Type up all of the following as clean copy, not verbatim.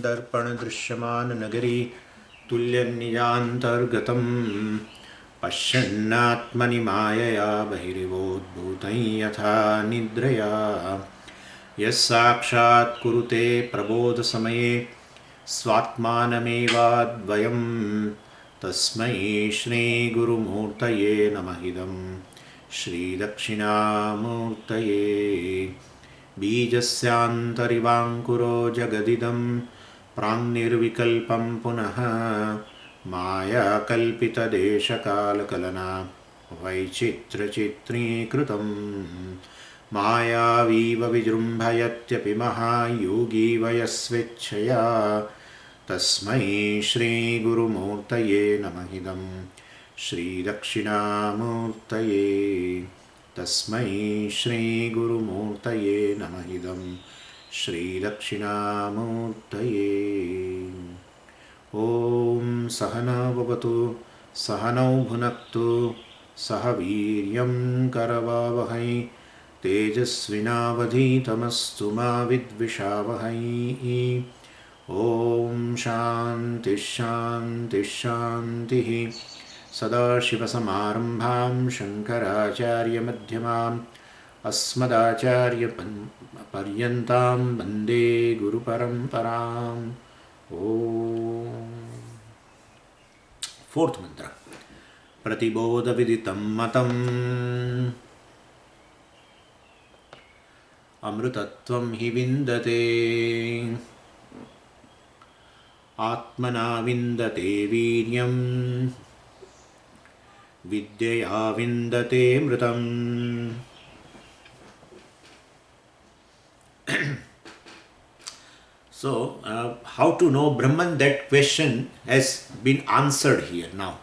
दर्पण दृश्यमान नगरी तुल्यनिजान्तर्गतं पश्यन्नात्मनि मायया बहिरिवोद्भूतं यथा निद्रया यस्साक्षात् कुरुते प्रबोधसमये स्वात्मानमेवाद्वयं तस्मै श्रीगुरुमूर्तये नमः इदं श्रीदक्षिणामूर्तये बीजस्यान्तरिवाङ्कुरो जगदिदं प्राङ्निर्विकल्पं पुनः मायाकल्पितदेशकालकलना वैचित्र्यचित्रीकृतं मायावीव विजृम्भयत्यपि महायोगी वयस्वेच्छया तस्मै श्रीगुरुमूर्तये नमः इदं श्रीदक्षिणामूर्तये तस्मै श्रीगुरुमूर्तये नमः इदं श्रीदक्षिणामूर्तये। ॐ सहना भवतु सहनौ भुनक्तु सह वीर्यं करवावहै तेजस्विनावधीतमस्तु मा विद्विषावहै। ॐ शान्तिः शान्तिः शान्तिः। सदाशिवसमारम्भां शङ्कराचार्यमध्यमाम् अस्मदाचार्यपर्यन्तां वन्दे गुरुपरम्पराम्। ॐ फोर्थ मंत्र। प्रतिबोधविदितं मतम् अमृतत्वं हि विन्दते आत्मना विन्दते वीर्यम् विद्यया विन्दते मृतम्। So, how to know Brahman? That question has been answered here now.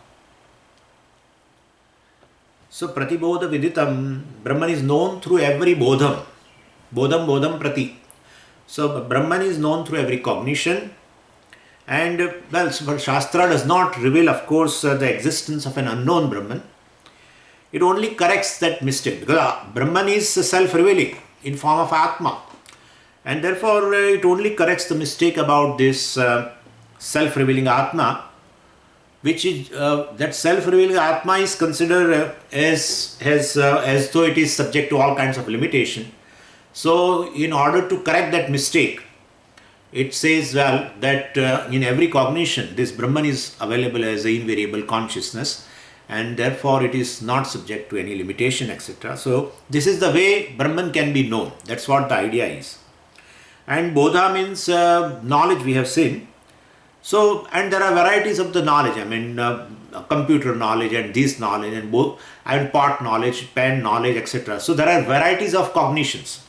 So, Pratibodha Viditam, Brahman is known through every bodham. Bodham bodham prati. So, Brahman is known through every cognition. And well, Shastra does not reveal, of course, the existence of an unknown Brahman. It only corrects that mistake, because Brahman is self-revealing in form of Atma. And therefore, it only corrects the mistake about this self-revealing Atma, which is that self-revealing Atma is considered as though it is subject to all kinds of limitation. So, in order to correct that mistake, it says, well, that in every cognition, this Brahman is available as an invariable consciousness, and therefore it is not subject to any limitation, etc. So, this is the way Brahman can be known. That's what the idea is. And Bodha means knowledge, we have seen. So, and there are varieties of the knowledge. I mean, computer knowledge and this knowledge and both, and part knowledge, pen knowledge, etc. So, there are varieties of cognitions.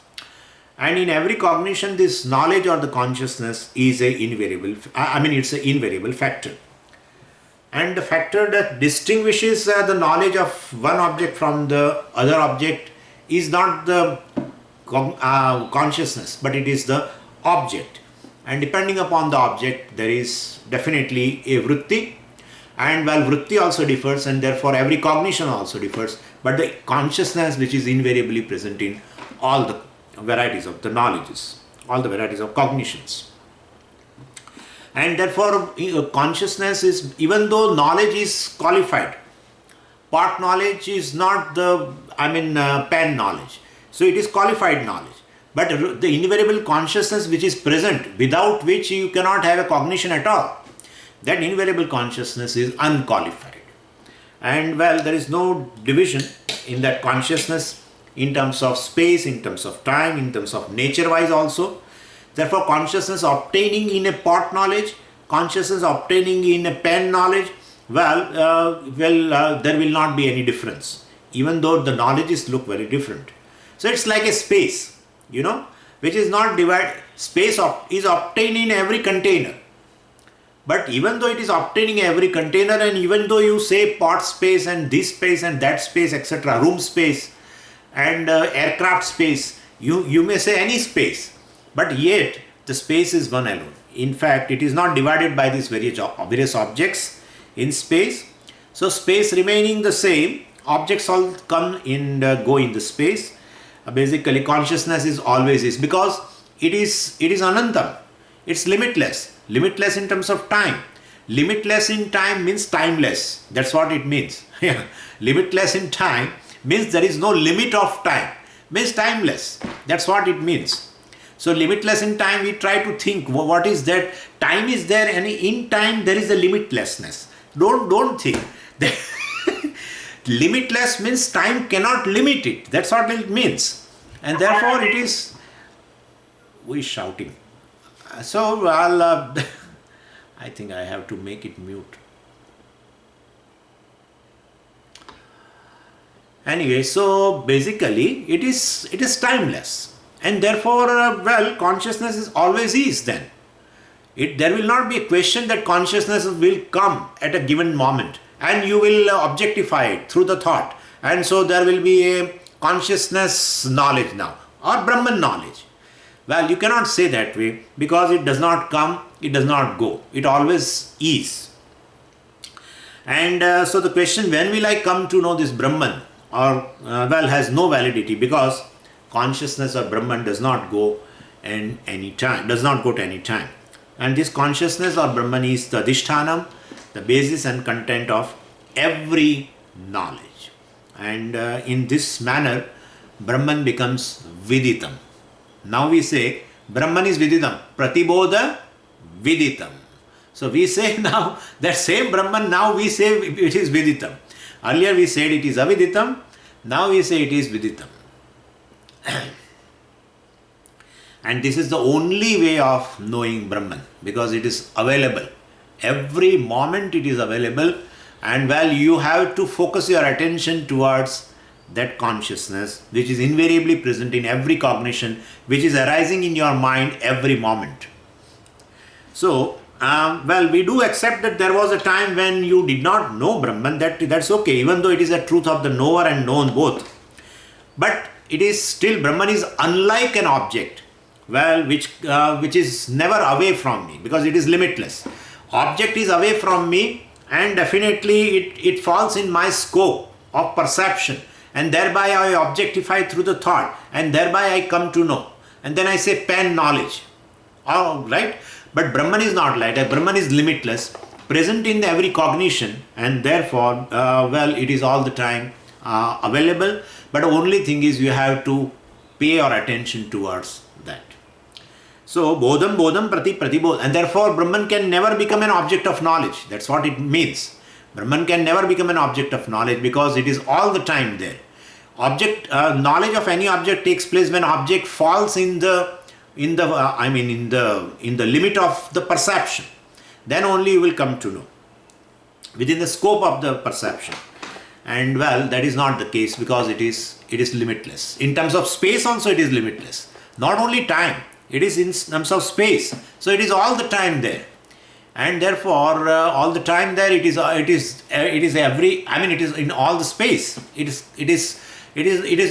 And in every cognition, this knowledge or the consciousness is a invariable, it's an invariable factor. And the factor that distinguishes the knowledge of one object from the other object is not the consciousness, but it is the object. And depending upon the object, there is definitely a vritti. And while vritti also differs, and therefore every cognition also differs, but the consciousness which is invariably present in all the varieties of the knowledges, all the varieties of cognitions. And therefore consciousness is, even though knowledge is qualified, part knowledge is not the, pen knowledge. So it is qualified knowledge. But the invariable consciousness which is present, without which you cannot have a cognition at all, that invariable consciousness is unqualified. And well, there is no division in that consciousness in terms of space, in terms of time, in terms of nature-wise also. Therefore, consciousness obtaining in a part knowledge, consciousness obtaining in a pen knowledge, there will not be any difference, even though the knowledges look very different. So, it's like a space, which is not divided. Space is obtained in every container. But even though it is obtaining every container, and even though you say part space and this space and that space, etc., room space and aircraft space, you may say any space, but yet the space is one alone. In fact, it is not divided by these various objects in space. So, space remaining the same, objects all come in go in the space. Basically consciousness is always is, because it is anantam, it's limitless. Limitless in terms of time. Limitless in time means timeless. That's what it means. Limitless in time means there is no limit of time. Means timeless. That's what it means. So limitless in time, we try to think what is that. Time is there, and in time there is a limitlessness. Don't think. Limitless means time cannot limit it. That's what it means. And therefore it is. Who is shouting? So I'll. I think I have to make it mute. Anyway, so basically it is timeless, and therefore consciousness is always is then. There will not be a question that consciousness will come at a given moment and you will objectify it through the thought, and so there will be a consciousness knowledge now or Brahman knowledge. Well, you cannot say that way, because it does not come, it does not go, it always is. And so the question, when will I come to know this Brahman, or has no validity, because consciousness or Brahman does not go in any time, does not go to any time. And this consciousness or Brahman is the Adhishthanam, the basis and content of every knowledge. And in this manner, Brahman becomes Viditam. Now we say Brahman is Viditam, Pratibodha Viditam. So we say now that same Brahman, now we say it is Viditam. Earlier we said it is Aviditam, now we say it is Viditam. And this is the only way of knowing Brahman, because it is available. Every moment it is available, and you have to focus your attention towards that consciousness which is invariably present in every cognition, which is arising in your mind every moment. So, we do accept that there was a time when you did not know Brahman, that's okay, even though it is a truth of the knower and known both. But it is still, Brahman is unlike an object, which is never away from me, because it is limitless. Object is away from me, and definitely it falls in my scope of perception, and thereby I objectify through the thought, and thereby I come to know. And then I say pen knowledge. Right? But Brahman is not like that. Brahman is limitless, present in every cognition, and therefore, it is all the time available. But the only thing is you have to pay your attention towards that. So, bodham, bodham, pratibodham. And therefore, Brahman can never become an object of knowledge. That's what it means. Brahman can never become an object of knowledge, because it is all the time there. Knowledge of any object takes place when object falls in the limit of the perception. Then only you will come to know, within the scope of the perception. And that is not the case, because it is limitless. In terms of space also it is limitless. Not only time, it is in terms of space. So it is all the time there. And therefore all the time there it is in all the space. It is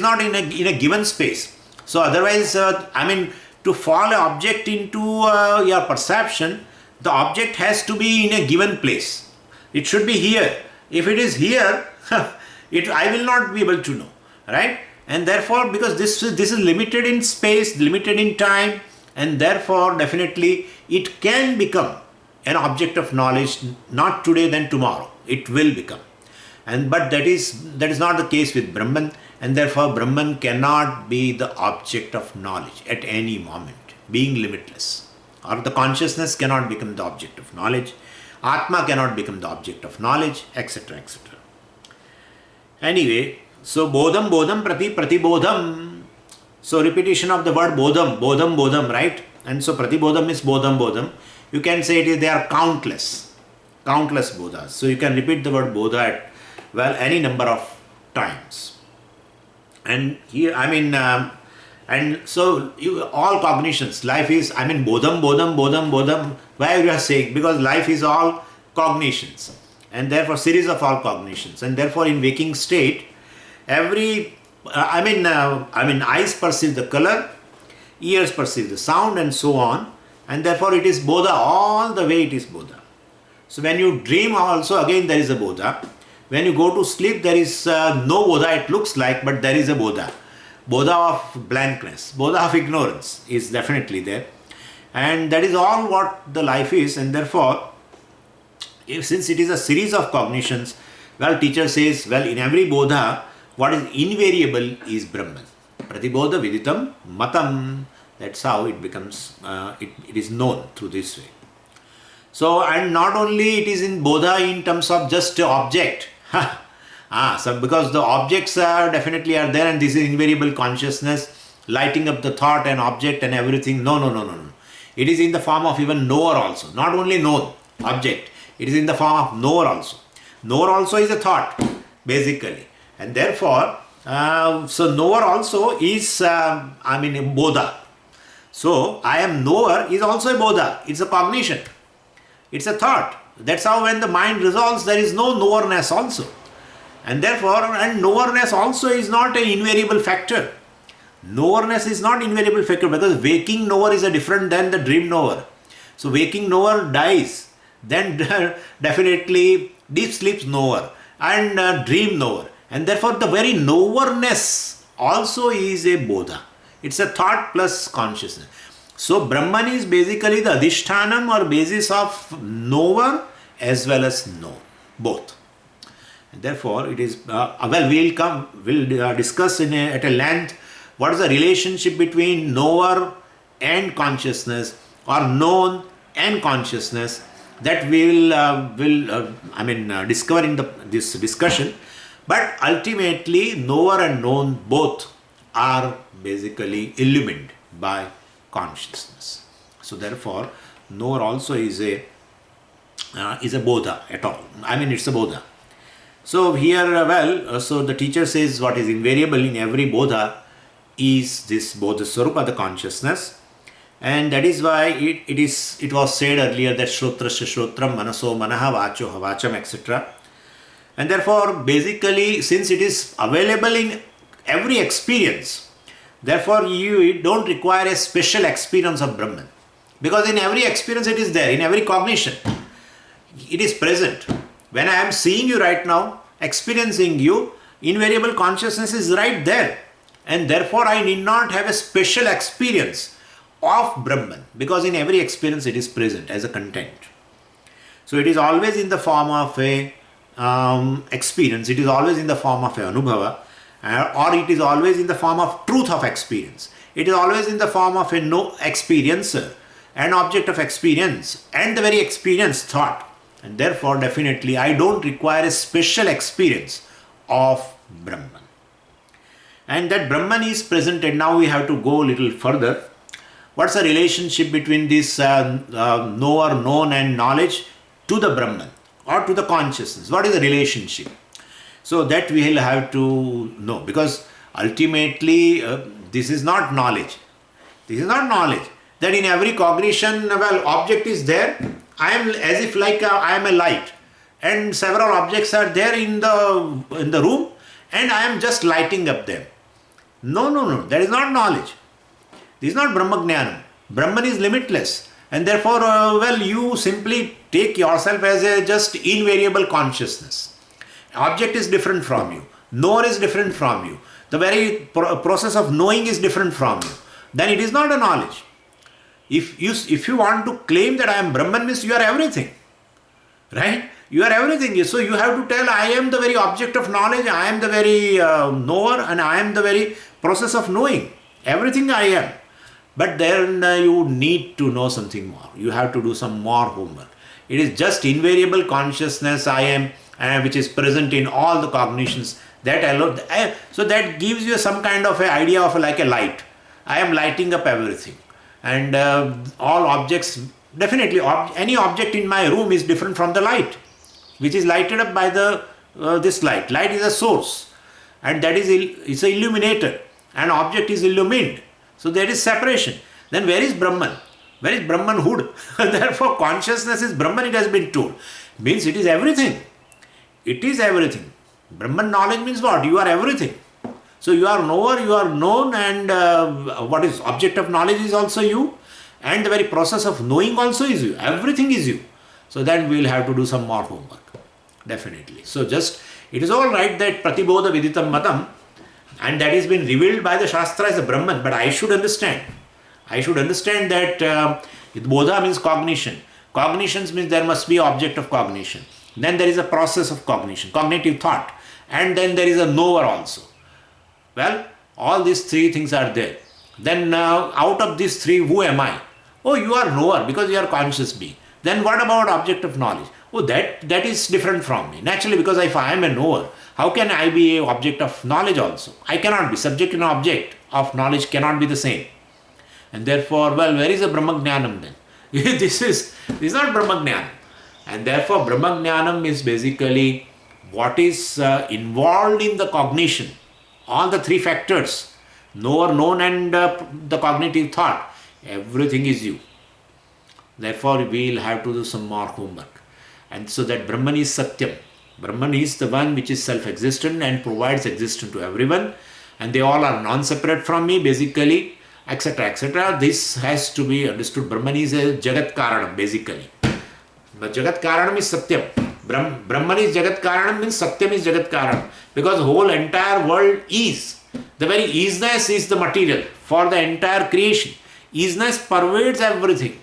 not in a given space. So otherwise to fall an object into your perception, the object has to be in a given place. It should be here. If it is here, I will not be able to know, right? And therefore, because this is limited in space, limited in time, and therefore definitely it can become an object of knowledge, not today then tomorrow. It will become. But that is not the case with Brahman, and therefore Brahman cannot be the object of knowledge at any moment, being limitless. Or the consciousness cannot become the object of knowledge, Atma cannot become the object of knowledge, etc. etc. Anyway, so bodham, bodham, pratibodham. So repetition of the word bodham, bodham, bodham, right? And so pratibodham is bodham, bodham. You can say they are countless bodhas. So you can repeat the word bodha at any number of times. And here, and so all cognitions, life is, bodham, bodham, bodham, bodham. Why you are saying? Because life is all cognitions, and therefore series of all cognitions. And therefore in waking state, eyes perceive the color, ears perceive the sound, and so on. And therefore it is bodha, all the way it is bodha. So when you dream also, again there is a bodha. When you go to sleep, there is no bodha, it looks like, but there is a bodha. Bodha of blankness, bodha of ignorance is definitely there. And that is all what the life is. And therefore, since it is a series of cognitions, well, teacher says, well, in every bodha, what is invariable is Brahman. Pratibodha viditam matam. That's how it becomes, it is known through this way. So, and not only it is in bodha in terms of just object. So because the objects are definitely are there, and this is invariable consciousness, lighting up the thought and object and everything. No. It is in the form of even knower also. Not only known, object. It is in the form of knower also. Knower also is a thought, basically. And therefore, so knower also is, bodha. So, I am knower is also a bodha. It's a cognition. It's a thought. That's how when the mind resolves, there is no knowerness also. And therefore, and knowerness also is not an invariable factor. Knowerness is not invariable factor, because waking knower is a different than the dream knower. So, waking knower dies. Then definitely deep sleep knower and dream knower. And therefore, the very knowerness also is a bodha. It's a thought plus consciousness. So, Brahman is basically the adhishthanam or basis of knower as well as known, both. And therefore, it is, we'll discuss at a length what is the relationship between knower and consciousness, or known and consciousness. That we will discover in this discussion. But ultimately, knower and known both are basically illumined by consciousness. So therefore, knower also is a bodha at all. It's a bodha. So here, so the teacher says what is invariable in every bodha is this bodha swarupa, the consciousness. And that is why it was said earlier that shrotrasya shrotram, manaso manaha, vacho vacham, etc. And therefore, basically, since it is available in every experience, therefore you don't require a special experience of Brahman. Because in every experience it is there, in every cognition, it is present. When I am seeing you right now, experiencing you, invariable consciousness is right there. And therefore, I need not have a special experience of Brahman, because in every experience it is present as a content. So it is always in the form of a experience, it is always in the form of a anubhava, or it is always in the form of truth of experience. It is always in the form of a experiencer, an object of experience, and the very experience thought. And therefore, definitely, I don't require a special experience of Brahman. And that Brahman is present, and now we have to go a little further. What's the relationship between this knower, known and knowledge to the Brahman or to the consciousness? What is the relationship? So that we will have to know, because ultimately this is not knowledge. This is not knowledge. That in every cognition, object is there. I am as if like I am a light, and several objects are there in the room, and I am just lighting up them. No. That is not knowledge. This is not Brahma-Jnanam. Brahman is limitless, and therefore, you simply take yourself as a just invariable consciousness. Object is different from you. Knower is different from you. The very process of knowing is different from you. Then it is not a knowledge. If you want to claim that I am Brahman, means you are everything. Right? You are everything. So you have to tell, I am the very object of knowledge, I am the very knower, and I am the very process of knowing. Everything I am. But then you need to know something more. You have to do some more homework. It is just invariable consciousness I am, which is present in all the cognitions. That alone. So that gives you some kind of an idea of like a light. I am lighting up everything. And all objects, definitely any object in my room is different from the light, which is lighted up by this light. Light is a source, and that is it's an illuminator. An object is illumined. So there is separation. Then where is Brahman? Where is Brahmanhood? Therefore consciousness is Brahman, it has been told. Means it is everything. It is everything. Brahman knowledge means what? You are everything. So you are knower, you are known, and what is object of knowledge is also you, and the very process of knowing also is you. Everything is you. So then we will have to do some more homework. Definitely. So it is all right that pratibodha viditam matam, and that has been revealed by the Shastra as a Brahman, but I should understand. I should understand that Bodha means cognition. Cognitions means there must be object of cognition. Then there is a process of cognition, cognitive thought. And then there is a knower also. Well, all these three things are there. Then out of these three, who am I? Oh, you are knower because you are conscious being. Then what about object of knowledge? Oh, that is different from me. Naturally, because if I am a knower, how can I be an object of knowledge also? I cannot be. Subject and object of knowledge cannot be the same. And therefore, well, where is the Brahma Jnanam then? This is not Brahma Jnanam. And therefore, Brahma Jnanam is basically what is involved in the cognition. All the three factors, knower, known, and the cognitive thought, everything is you. Therefore, we will have to do some more homework. And so that Brahman is Satyam. Brahman is the one which is self-existent and provides existence to everyone. And they all are non-separate from me, basically, etc., etc. This has to be understood. Brahman is a Jagat Karanam, basically. But Jagat Karanam is Satyam. Brahman is Jagat Karanam means Satyam is Jagat Karanam. Because the whole entire world is. The very isness is the material for the entire creation. Isness pervades everything.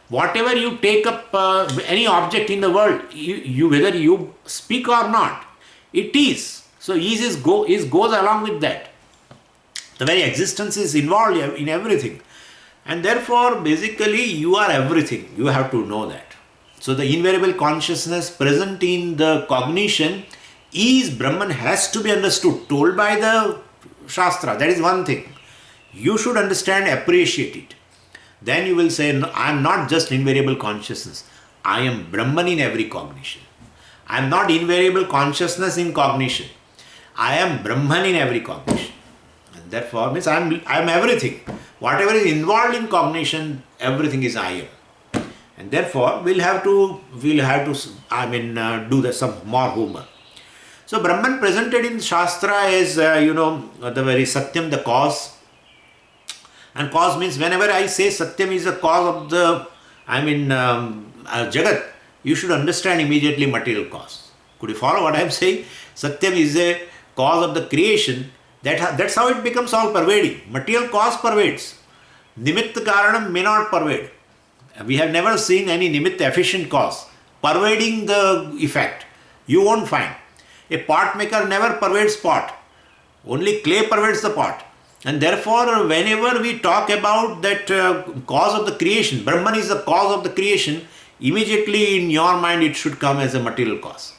Whatever you take up, any object in the world, you whether you speak or not, it is. So is goes along with that. The very existence is involved in everything. And therefore, basically, you are everything. You have to know that. So the invariable consciousness present in the cognition is Brahman, has to be understood, told by the Shastra. That is one thing. You should understand, appreciate it. Then you will say, no, I am not just invariable consciousness. I am Brahman in every cognition. I am not invariable consciousness in cognition. I am Brahman in every cognition. And therefore, means I am everything. Whatever is involved in cognition, everything is I am. And therefore, we'll have to do some more homework. So Brahman presented in Shastra is, the very Satyam, the cause. And cause means whenever I say Satyam is the cause of the, Jagat, you should understand immediately material cause. Could you follow what I am saying? Satyam is a cause of the creation. That's how it becomes all pervading. Material cause pervades. Nimitta Karanam may not pervade. We have never seen any Nimitta efficient cause pervading the effect. You won't find. A pot maker never pervades pot. Only clay pervades the pot. And therefore, whenever we talk about that cause of the creation, Brahman is the cause of the creation, immediately in your mind it should come as a material cause.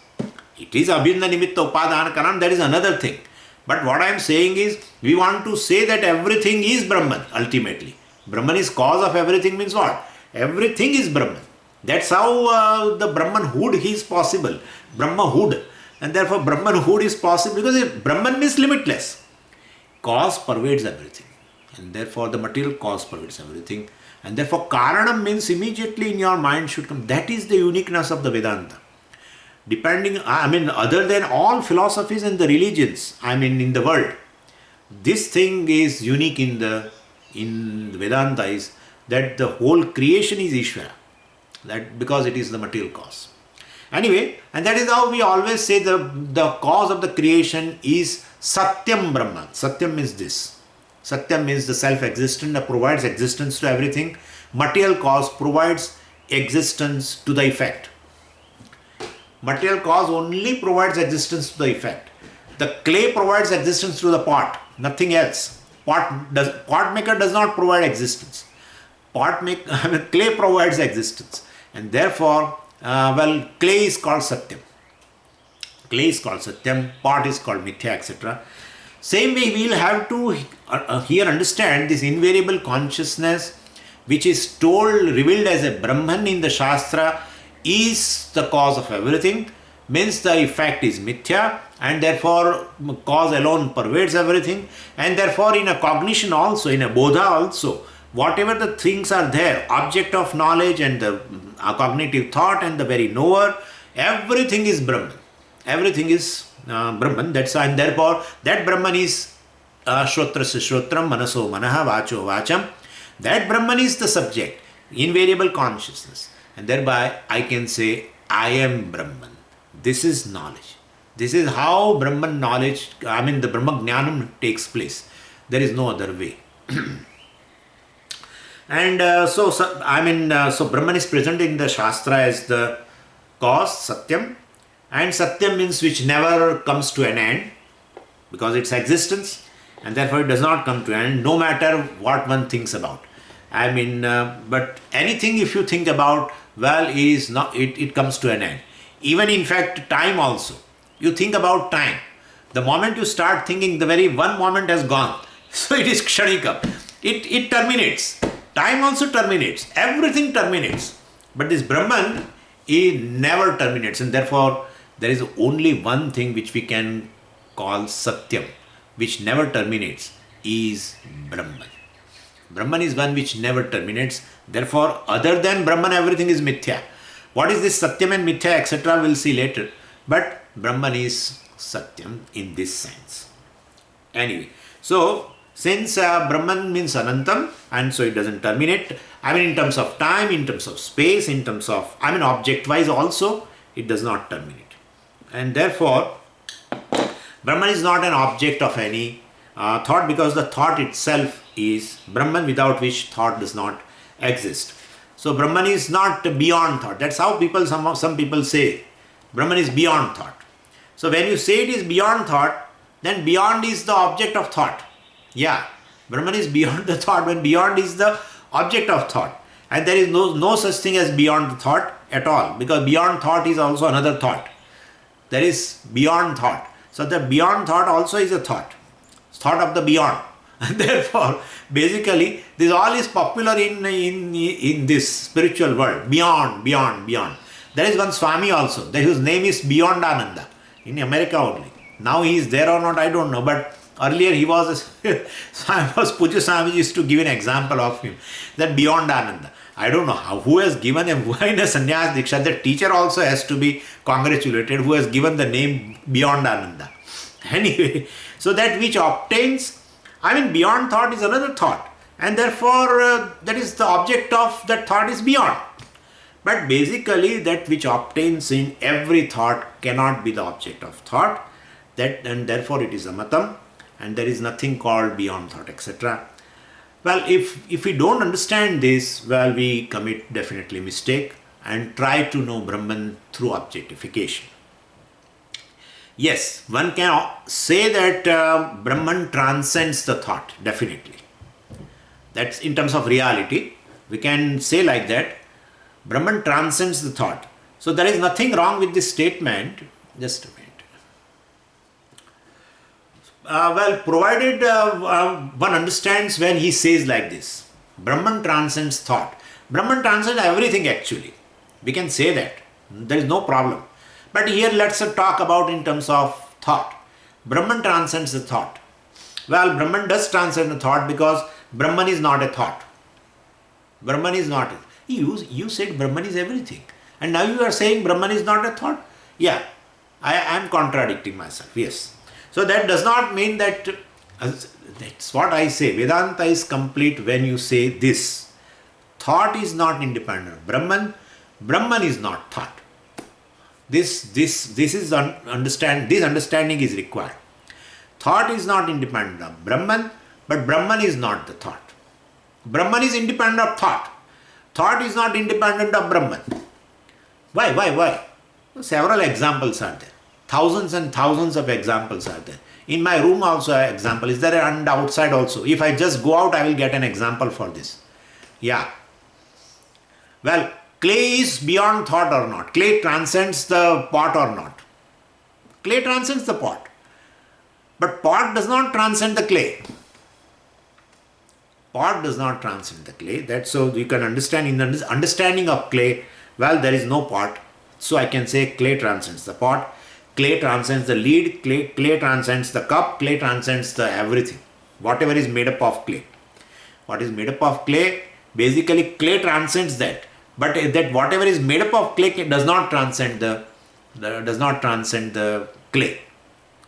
It is Abhinna Nimitta Upadana Karanam, that is another thing. But what I am saying is, we want to say that everything is Brahman ultimately. Brahman is cause of everything means what? Everything is Brahman. That's how the Brahmanhood is possible. Brahmahood. And therefore Brahmanhood is possible because Brahman means limitless. Cause pervades everything. And therefore the material cause pervades everything. And therefore Karanam means immediately in your mind should come. That is the uniqueness of the Vedanta. Other than all philosophies and the religions, in the world, this thing is unique in Vedanta is that the whole creation is Ishvara. That because it is the material cause. Anyway, and that is how we always say the cause of the creation is Satyam Brahman. Satyam means this. Satyam means the self-existent that provides existence to everything. Material cause provides existence to the effect. Material cause only provides existence to the effect. The clay provides existence to the pot, nothing else. Pot maker does not provide existence. Clay provides existence. And therefore, clay is called Satyam. Clay is called Satyam, pot is called Mithya, etc. Same way, we will have to here understand this invariable consciousness, which is revealed as a Brahman in the Shastra, is the cause of everything, means the effect is Mithya, and therefore cause alone pervades everything, and therefore in a cognition also, in a Bodha also, whatever the things are there, object of knowledge and the cognitive thought and the very knower, everything is Brahman. Everything is Brahman. And therefore that Brahman is Shrotrasya Shrotram, Manaso Manaha, Vacho Vacham. That Brahman is the subject, invariable consciousness. And thereby I can say, I am Brahman. This is knowledge. This is how Brahman knowledge, the Brahma Jnanam takes place. There is no other way. And so Brahman is present in the Shastra as the cause, Satyam. And Satyam means which never comes to an end because it's existence, and therefore it does not come to an end no matter what one thinks about. But anything if you think about, well, is not, it comes to an end. Even in fact, time also. You think about time. The moment you start thinking, the very one moment has gone. So it is Kshanika. It terminates. Time also terminates. Everything terminates. But this Brahman, it never terminates. And therefore, there is only one thing which we can call Satyam, which never terminates, is Brahman. Brahman is one which never terminates. Therefore, other than Brahman, everything is Mithya. What is this Satyam and Mithya, etc., we'll see later. But Brahman is Satyam in this sense. Anyway, so since Brahman means Anantam, and so it doesn't terminate, in terms of time, in terms of space, in terms of, object-wise also, it does not terminate. And therefore, Brahman is not an object of any thought, because the thought itself is Brahman, without which thought does not exist. So Brahman is not beyond thought. That's how some people say Brahman is beyond thought. So when you say it is beyond thought, then beyond is the object of thought. Yeah, Brahman is beyond the thought when beyond is the object of thought. And there is no such thing as beyond the thought at all, because beyond thought is also another thought. There is beyond thought. So the beyond thought also is a thought. It's thought of the beyond. And therefore, basically, this all is popular in this spiritual world. Beyond. There is one Swami also, whose name is Beyond Ananda, in America only. Now he is there or not, I don't know. But earlier he was, Puja Swami used to give an example of him, that Beyond Ananda. I don't know who has given him, why in a sannyas diksha, the teacher also has to be congratulated, who has given the name Beyond Ananda. Anyway, so that which obtains, beyond thought is another thought. And therefore, that is the object of that thought is beyond. But basically, that which obtains in every thought cannot be the object of thought. And therefore it is amatam, and there is nothing called beyond thought, etc. Well, if we don't understand this, well, we commit definitely mistake and try to know Brahman through objectification. Yes, one can say that Brahman transcends the thought, definitely. That's in terms of reality. We can say like that, Brahman transcends the thought. So there is nothing wrong with this statement. Just a minute. Provided one understands when he says like this, Brahman transcends thought. Brahman transcends everything actually. We can say that. There is no problem. But here let's talk about in terms of thought. Brahman transcends the thought. Well, Brahman does transcend the thought because Brahman is not a thought. Brahman is not. You said Brahman is everything. And now you are saying Brahman is not a thought? Yeah, I am contradicting myself. Yes. So that does not mean that, that's what I say. Vedanta is complete when you say this. Thought is not independent of Brahman. Brahman is not thought. This is understanding is required. Thought is not independent of Brahman, but Brahman is not the thought. Brahman is independent of thought. Thought is not independent of Brahman. Why? Several examples are there. Thousands and thousands of examples are there. In my room also an example is there, and outside also. If I just go out, I will get an example for this. Yeah. Well, clay is beyond thought or not? Clay transcends the pot or not? Clay transcends the pot. But pot does not transcend the clay. Pot does not transcend the clay. That's so you can understand in the understanding of clay, well, there is no pot. So I can say clay transcends the pot. Clay transcends the lead, clay transcends the cup, clay transcends the everything. Whatever is made up of clay. What is made up of clay? Basically, clay transcends that. But that whatever is made up of clay does not transcend the clay.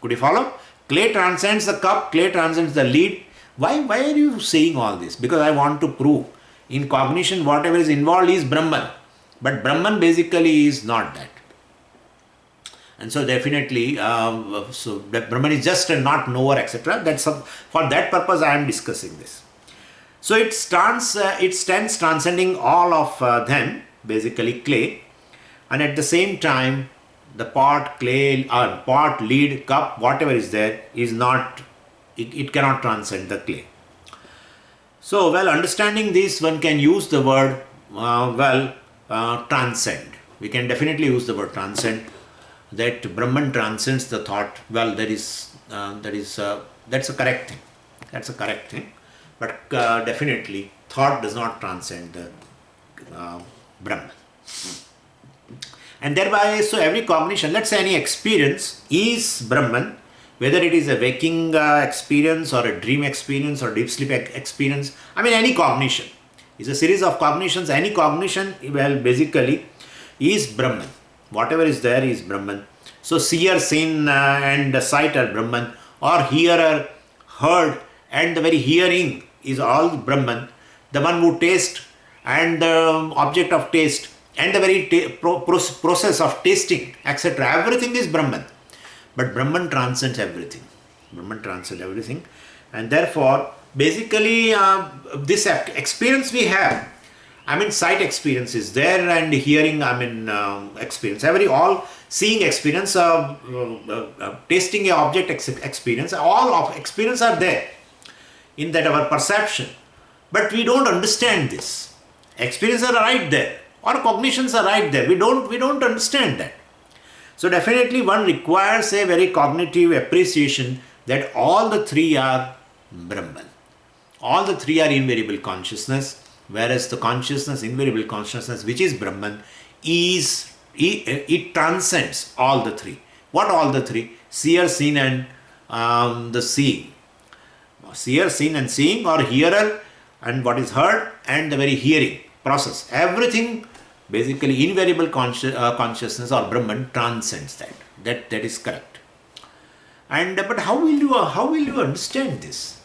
Could you follow? Clay transcends the cup, clay transcends the lead. Why are you saying all this? Because I want to prove in cognition whatever is involved is Brahman. But Brahman basically is not that. And so definitely, so that Brahman is just a not knower, etc. For that purpose I am discussing this. So it stands transcending all of them, basically clay, and at the same time, the pot, clay, or pot, lead, cup, whatever is there, is not, it cannot transcend the clay. So, well, understanding this, one can use the word, transcend. We can definitely use the word transcend. That Brahman transcends the thought. Well, that's a correct thing. That's a correct thing. But definitely, thought does not transcend the Brahman. And thereby, so every cognition, let's say any experience is Brahman, whether it is a waking experience or a dream experience or deep sleep experience. I mean, any cognition is a series of cognitions. Any cognition, well, basically is Brahman. Whatever is there is Brahman. So seer, seen and sight are Brahman, or hearer, heard, and the very hearing is all Brahman. The one who tastes and the object of taste and the very process of tasting, etc. Everything is Brahman. But Brahman transcends everything. Brahman transcends everything. And therefore, basically, this experience we have, I mean, sight experience is there, and hearing, experience. All seeing experience, tasting a object experience, all of experience are there in that our perception. But we don't understand this. Experiences are right there, or cognitions are right there. We don't understand that. So definitely one requires a very cognitive appreciation that all the three are Brahman. All the three are invariable consciousness, whereas the consciousness, invariable consciousness, which is Brahman, it transcends all the three. What all the three? Seer, seen, and the seeing. Seer, seen, and seeing, or hearer, and what is heard, and the very hearing process. Everything, basically, invariable consciousness or Brahman transcends that. That is correct. And but how will you understand this?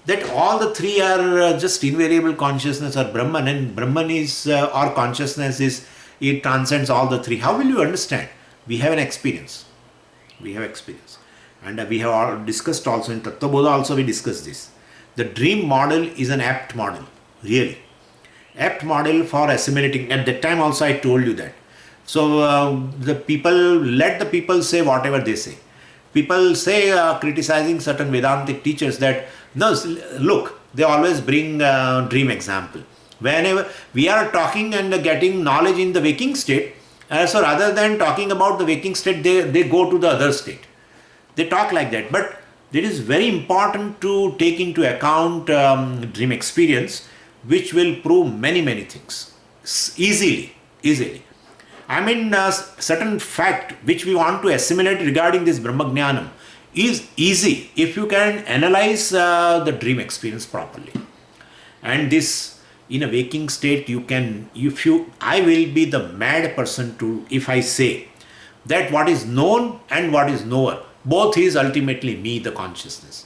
That all the three are just invariable consciousness or Brahman, and Brahman is or consciousness is, it transcends all the three. How will you understand? We have an experience. We have experience, and we have all discussed also in Tattva Bodha. Also, we discussed this. The dream model is an apt model, really. Apt model for assimilating. At that time also I told you that. So let the people say whatever they say. People say, criticizing certain Vedantic teachers, that no, look, they always bring dream example. Whenever we are talking and getting knowledge in the waking state, so rather than talking about the waking state, they go to the other state. They talk like that. But it is very important to take into account dream experience, which will prove many things easily. I mean, certain fact which we want to assimilate regarding this Brahma Jnanam is easy if you can analyze the dream experience properly. And this, in a waking state, I will be the mad person if I say that what is known and what is knower, both is ultimately me, the consciousness.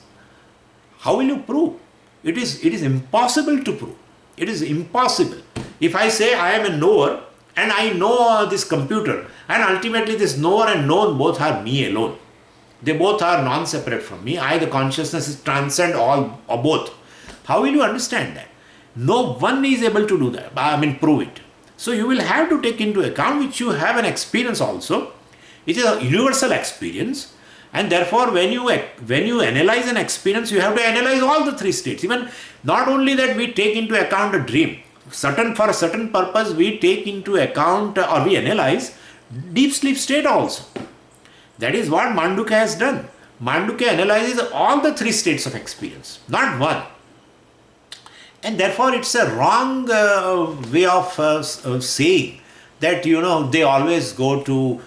How will you prove? It is impossible to prove. It is impossible. If I say I am a knower and I know this computer, and ultimately this knower and known both are me alone. They both are non-separate from me. I, the consciousness, is transcend all or both. How will you understand that? No one is able to do that. Prove it. So you will have to take into account which you have an experience also. It is a universal experience. And therefore, when you analyze an experience, you have to analyze all the three states. Even not only that, we take into account a dream. For a certain purpose, we take into account or we analyze deep sleep state also. That is what Mandukya has done. Mandukya analyzes all the three states of experience, not one. And therefore, it's a wrong way of saying that, they always go to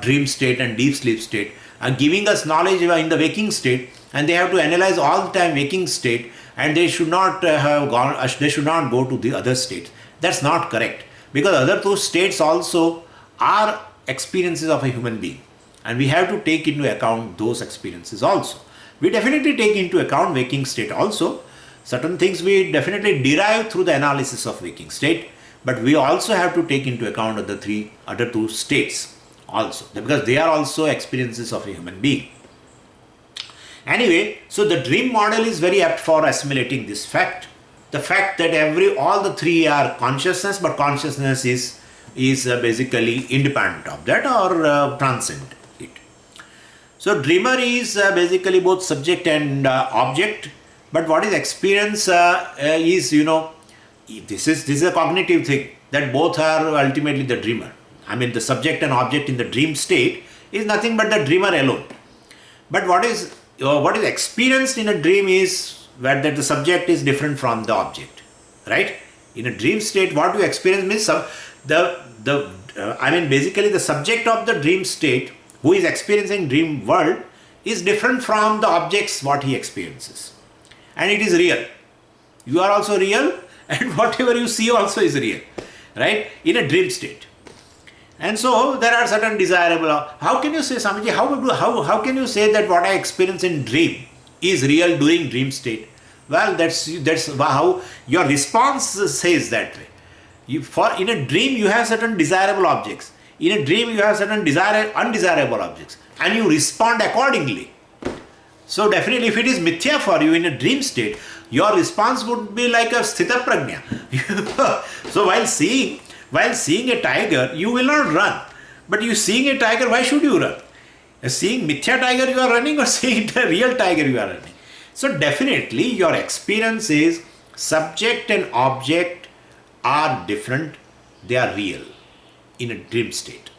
dream state and deep sleep state, and giving us knowledge in the waking state, and they have to analyze all the time waking state, and they should not they should not go to the other states. That's not correct, because other two states also are experiences of a human being, and we have to take into account those experiences also. We definitely take into account waking state also. Certain things we definitely derive through the analysis of waking state, but we also have to take into account other two states also, because they are also experiences of a human being. Anyway, so the dream model is very apt for assimilating this fact. the fact that all the three are consciousness, but consciousness is basically independent of that or transcend it. So dreamer is basically both subject and object, but what is experience is, this is a cognitive thing, that both are ultimately the dreamer. I mean, the subject and object in the dream state is nothing but the dreamer alone. But what is experienced in a dream is that the subject is different from the object, right? In a dream state, what you experience means basically the subject of the dream state who is experiencing dream world is different from the objects what he experiences, and it is real. You are also real, and whatever you see also is real, right? In a dream state. And so there are certain desirable. How can you say, Swamiji, how can you say that what I experience in dream is real during dream state? Well, that's how your response says that way. In a dream you have certain desirable objects. In a dream you have certain undesirable objects, and you respond accordingly. So definitely, if it is mithya for you in a dream state, your response would be like a sthita prajna. So while seeing a tiger, you will not run. But you seeing a tiger, why should you run? Seeing mithya tiger you are running, or seeing a real tiger you are running? So definitely your experience is subject and object are different. They are real in a dream state,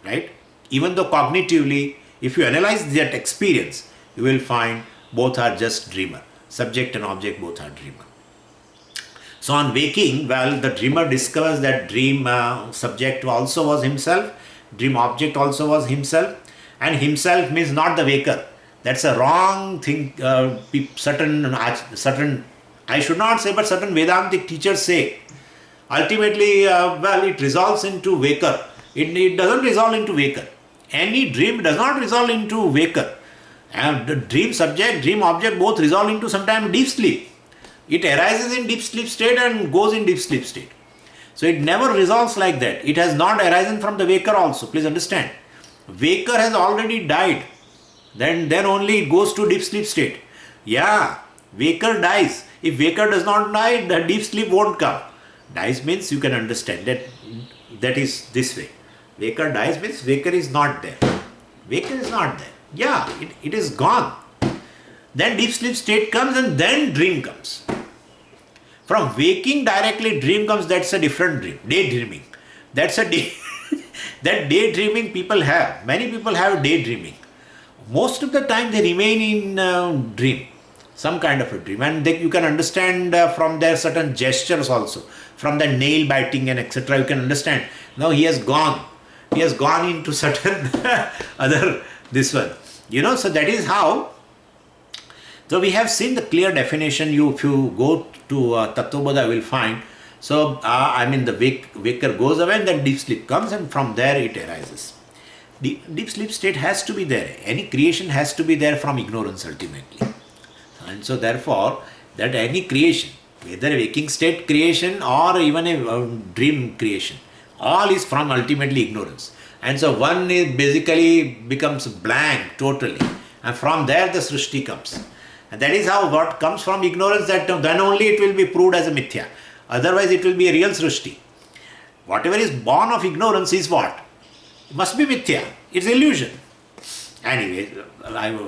right? Even though cognitively, if you analyze that experience, you will find both are just dreamer. Subject and object both are dreamer. So on waking, well, the dreamer discovers that dream subject also was himself, dream object also was himself, and himself means not the waker. That's a wrong thing. Certain, I should not say, but certain Vedantic teachers say. Ultimately, it resolves into waker. It doesn't resolve into waker. Any dream does not resolve into waker. And the dream subject, dream object both resolve into sometimes deep sleep. It arises in deep sleep state and goes in deep sleep state. So it never resolves like that. It has not arisen from the waker also. Please understand. Waker has already died. Then only it goes to deep sleep state. Yeah, waker dies. If waker does not die, the deep sleep won't come. Dies means you can understand that is this way. Waker dies means waker is not there. Waker is not there. Yeah, it is gone. Then deep sleep state comes, and then dream comes. From waking directly dream comes, that's a different dream. Daydreaming. That's a day. That daydreaming people have. Many people have daydreaming. Most of the time they remain in dream. Some kind of a dream. And you can understand from their certain gestures also. From the nail biting and etc. You can understand. Now he has gone. He has gone into certain other, this one. So that is how. So we have seen the clear definition. If you go to Tattvabodha, you will find. So, the waker goes away, and then deep sleep comes, and from there it arises. Deep sleep state has to be there. Any creation has to be there from ignorance ultimately. And so therefore, that any creation, whether a waking state creation or even a dream creation, all is from ultimately ignorance. And so one is basically becomes blank totally. And from there the srishti comes. And that is how what comes from ignorance, that then only it will be proved as a mithya. Otherwise it will be a real srishti. Whatever is born of ignorance is what? It must be mithya. It's illusion. Anyway,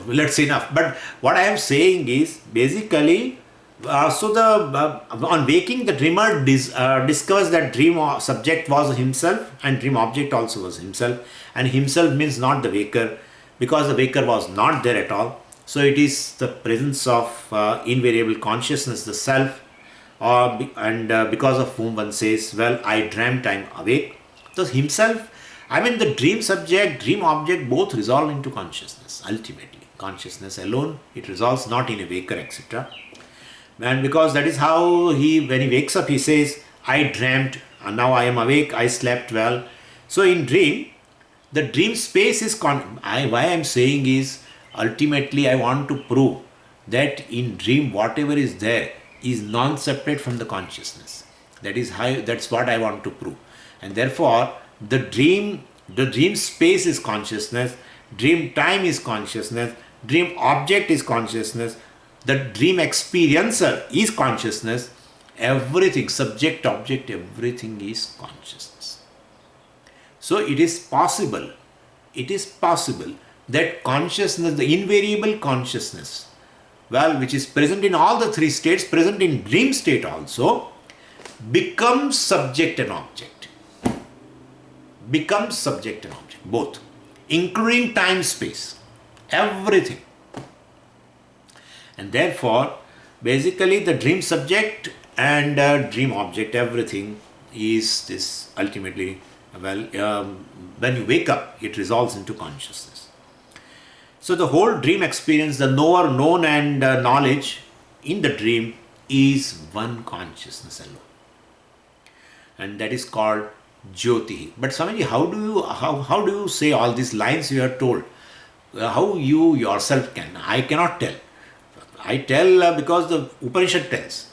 let's enough. But what I am saying is basically, on waking, the dreamer discovers that dream subject was himself and dream object also was himself. And himself means not the waker, because the waker was not there at all. So it is the presence of invariable consciousness, the self, because of whom one says, well, I dreamt, I am awake. So himself, the dream subject, dream object both resolve into consciousness, ultimately. Consciousness alone, it resolves not in a waker, etc. And because that is how when he wakes up, he says, I dreamt, and now I am awake, I slept well. So in dream, the dream space is, why I am saying is, ultimately I want to prove that in dream, whatever is there is non-separate from the consciousness. That's what I want to prove. And therefore, the dream space is consciousness, dream time is consciousness, dream object is consciousness, the dream experiencer is consciousness, Everything, subject, object, everything is consciousness. So it is possible that consciousness, the invariable consciousness, which is present in all the three states, present in dream state also, becomes subject and object. Becomes subject and object, both, including time, space, everything. And therefore, basically the dream subject and dream object, everything is this ultimately, when you wake up, it resolves into consciousness. So the whole dream experience, the knower, known and knowledge in the dream is one consciousness alone. And that is called Jyoti. But Swamiji, how do you say all these lines you are told? How you yourself can? I cannot tell. I tell because the Upanishad tells.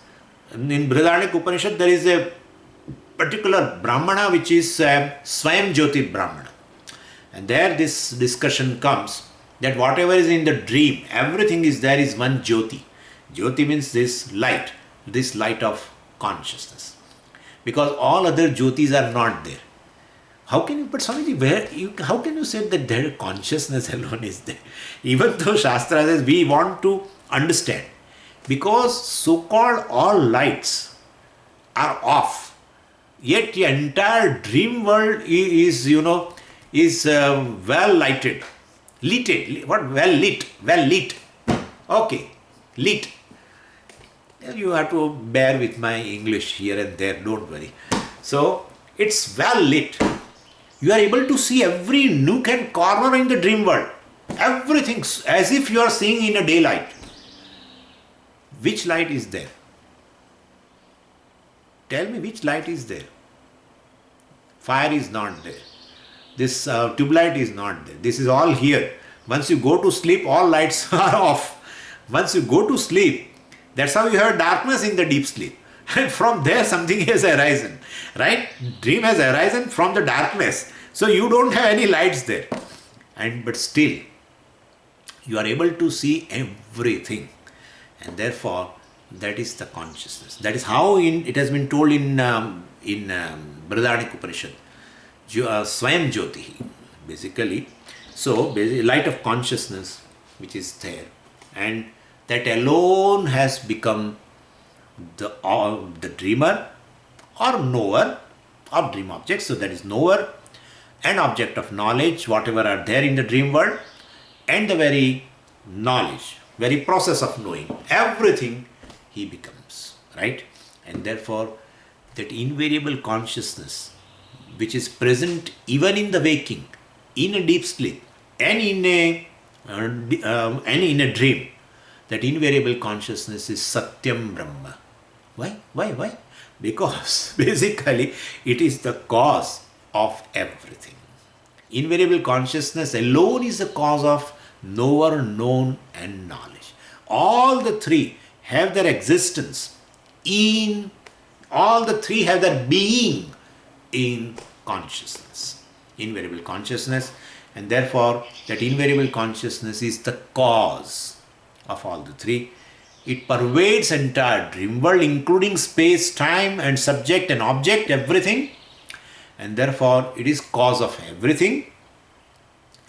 In Brihadaranyaka Upanishad, there is a particular Brahmana which is Swayam Jyoti Brahmana. And there this discussion comes that whatever is in the dream, everything is there is one Jyoti. Jyoti means this light of consciousness. Because all other Jyotis are not there. How can you, but Swamiji, how can you say that their consciousness alone is there? Even though Shastra says we want to understand. Because so-called all lights are off. Yet the entire dream world is well lighted. Lit. What? Well lit. Well lit. Okay. Lit. You have to bear with my English here and there. Don't worry. So, it's well lit. You are able to see every nook and corner in the dream world. Everything as if you are seeing in a daylight. Which light is there? Tell me which light is there. Fire is not there. This tube light is not there. This is all here. Once you go to sleep, all lights are off. Once you go to sleep, that's how you have darkness in the deep sleep. And from there something has arisen. Right? Dream has arisen from the darkness. So you don't have any lights there. But still, you are able to see everything. And therefore, that is the consciousness. That is how it has been told in Brihadaranyaka Upanishad. Swayam Jyoti, basically. So, light of consciousness which is there. And that alone has become the dreamer or knower of dream objects. So, that is knower and object of knowledge, whatever are there in the dream world, and the very knowledge, very process of knowing, everything he becomes, right? And therefore, that invariable consciousness, which is present even in the waking, in a deep sleep, and in a dream, that invariable consciousness is Satyam Brahma. Why? Because basically it is the cause of everything. Invariable consciousness alone is the cause of knower, known and knowledge. All the three have their existence all the three have their being in consciousness. Invariable consciousness, and therefore that invariable consciousness is the cause of all the three. It pervades entire dream world, including space, time and subject and object, everything. And therefore it is cause of everything,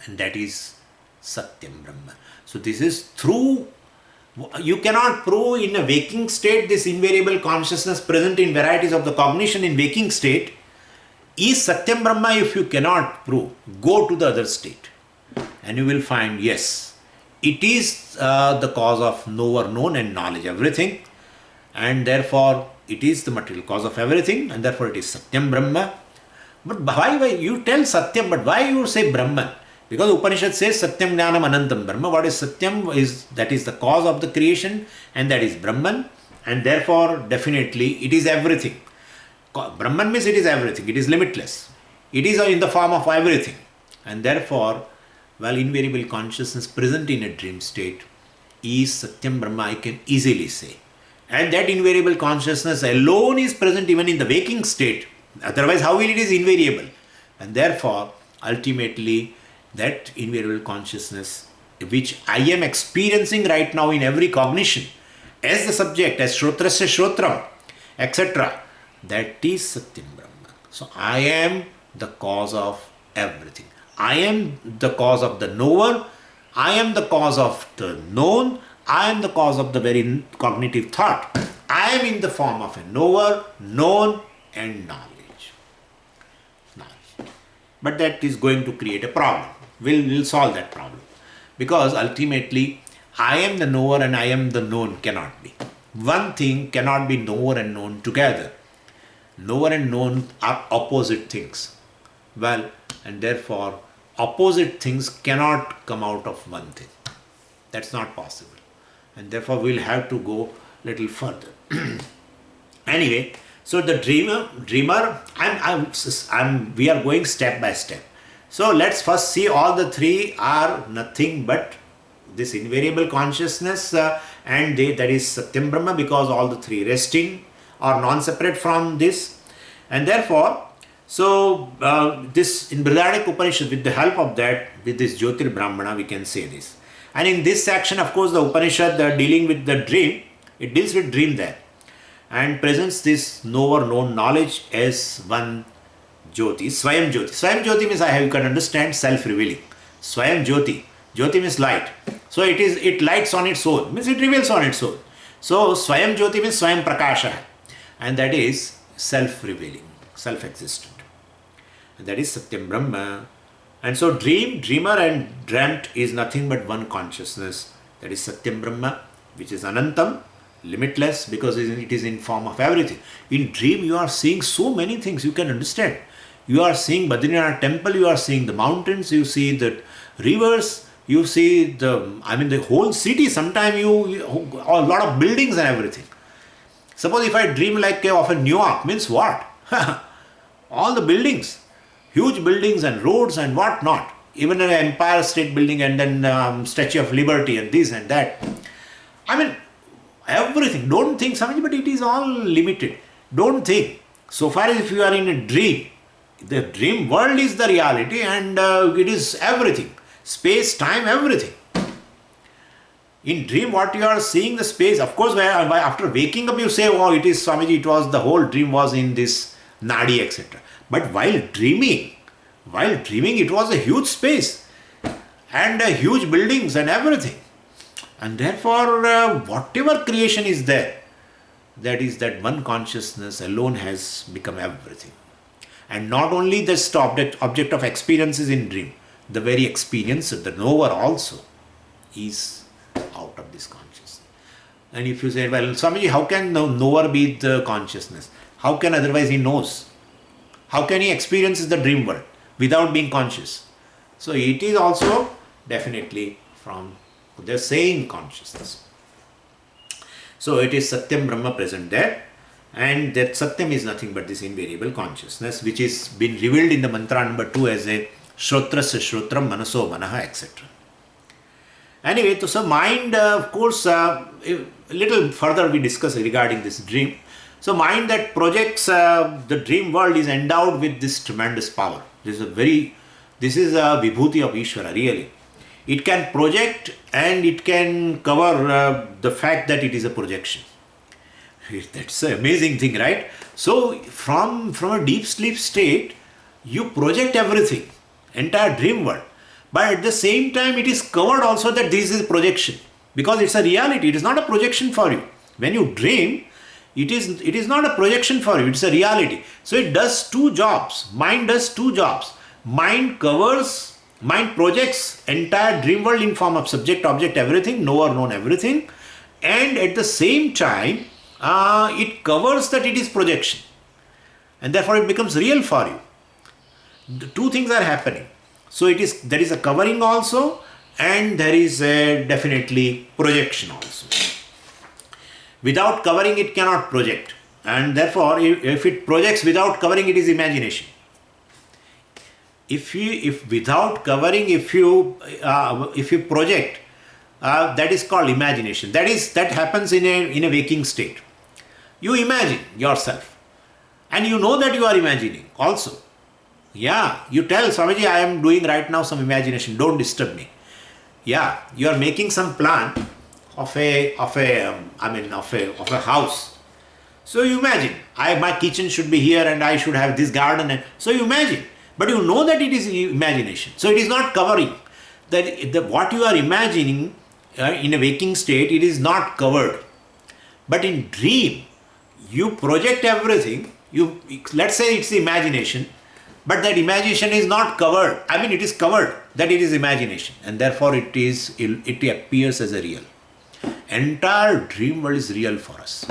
and that is Satyam Brahma. So this is through, you cannot prove in a waking state this invariable consciousness present in varieties of the cognition in waking state is Satyam Brahma. If you cannot prove, go to the other state and you will find, yes, it is the cause of knower, known and knowledge, everything, and therefore it is the material cause of everything, and therefore it is Satyam Brahma. But why you tell Satyam, but why you say Brahman? Because Upanishad says Satyam Jnanam Anantam Brahma. What is Satyam? That is the cause of the creation, and that is Brahman, and therefore definitely it is everything. Brahman means it is everything, it is limitless. It is in the form of everything, and therefore, invariable consciousness present in a dream state is Satyam Brahma, I can easily say. And that invariable consciousness alone is present even in the waking state. Otherwise, how will it is invariable? And therefore, ultimately, that invariable consciousness, which I am experiencing right now in every cognition, as the subject, as Shrotrasya Shrotram, etc. That is Satyam Brahma. So I am the cause of everything. I am the cause of the knower. I am the cause of the known. I am the cause of the very cognitive thought. I am in the form of a knower, known, and knowledge. But that is going to create a problem. We'll solve that problem. Because ultimately, I am the knower and I am the known cannot be. One thing cannot be knower and known together. Knower and known are opposite things. Well, and therefore, opposite things cannot come out of one thing. That's not possible. And therefore, we'll have to go little further. Anyway, so the dreamer, we are going step by step. So let's first see all the three are nothing but this invariable consciousness and that is Satyam Brahma, because all the three resting or non-separate from this. And therefore, so this in Brihadaranyaka Upanishad, with the help of that, with this Jyotir Brahmana, we can say this. And in this section, of course, the Upanishad dealing with the dream, it deals with dream there and presents this knower, known knowledge as one Jyoti, Swayam Jyoti. Swayam Jyoti means you can understand self-revealing. Swayam Jyoti. Jyoti means light. So it lights on its own, means it reveals on its own. So Swayam Jyoti means Swayam Prakasha, and that is self-revealing, self-existent. And that is Satyam Brahma. And so dreamer and dreamt is nothing but one consciousness. That is Satyam Brahma, which is Anantam, limitless, because it is in form of everything. In dream you are seeing so many things you can understand. You are seeing Badrinath temple, you are seeing the mountains, you see the rivers, you see the whole city. Sometimes a lot of buildings and everything. Suppose if I dream like of a New York, means what? All the buildings, huge buildings and roads and what not. Even an Empire State Building and then Statue of Liberty and this and that. Everything. Don't think something, but it is all limited. Don't think. So far as if you are in a dream, the dream world is the reality and it is everything. Space, time, everything. In dream, what you are seeing, the space, of course, after waking up, you say, oh, it is Swamiji, it was the whole dream was in this Nadi, etc. But while dreaming, it was a huge space and huge buildings and everything. And therefore, whatever creation is there, that is that one consciousness alone has become everything. And not only this object of experience is in dream, the very experience, the knower also is out of this consciousness. And if you say, well, Swamiji, how can the knower be the consciousness? How can otherwise he knows? How can he experience the dream world without being conscious? So it is also definitely from the same consciousness. So it is Satyam Brahma present there, and that Satyam is nothing but this invariable consciousness, which is been revealed in the mantra number 2 as a Shrotrasya Shrotram Manaso Manaha, etc. Anyway, so mind, of course, a little further we discuss regarding this dream. So mind that projects the dream world is endowed with this tremendous power. This is a vibhuti of Ishvara, really. It can project and it can cover the fact that it is a projection. That's an amazing thing, right? So from a deep sleep state, you project everything, entire dream world. But at the same time, it is covered also that this is projection, because it's a reality. It is not a projection for you. When you dream, it is not a projection for you. It's a reality. So it does two jobs. Mind does two jobs. Mind projects entire dream world in form of subject, object, everything, knower, known, everything. And at the same time, it covers that it is projection. And therefore it becomes real for you. The two things are happening. So there is a covering also, and there is a definitely projection also. Without covering, it cannot project. And therefore, if it projects without covering, it is imagination. If without covering, if you project, that is called imagination. That happens in a waking state. You imagine yourself, and you know that you are imagining also. Yeah, you tell Swamiji, I am doing right now some imagination. Don't disturb me. Yeah, you are making some plan of a house. So you imagine, my kitchen should be here and I should have this garden. And so you imagine, but you know that it is imagination. So it is not covering. What you are imagining in a waking state, it is not covered. But in dream, you project everything. Let's say it's imagination, but that imagination is not covered. I mean, it is covered that it is imagination, and therefore it appears as a real. Entire dream world is real for us.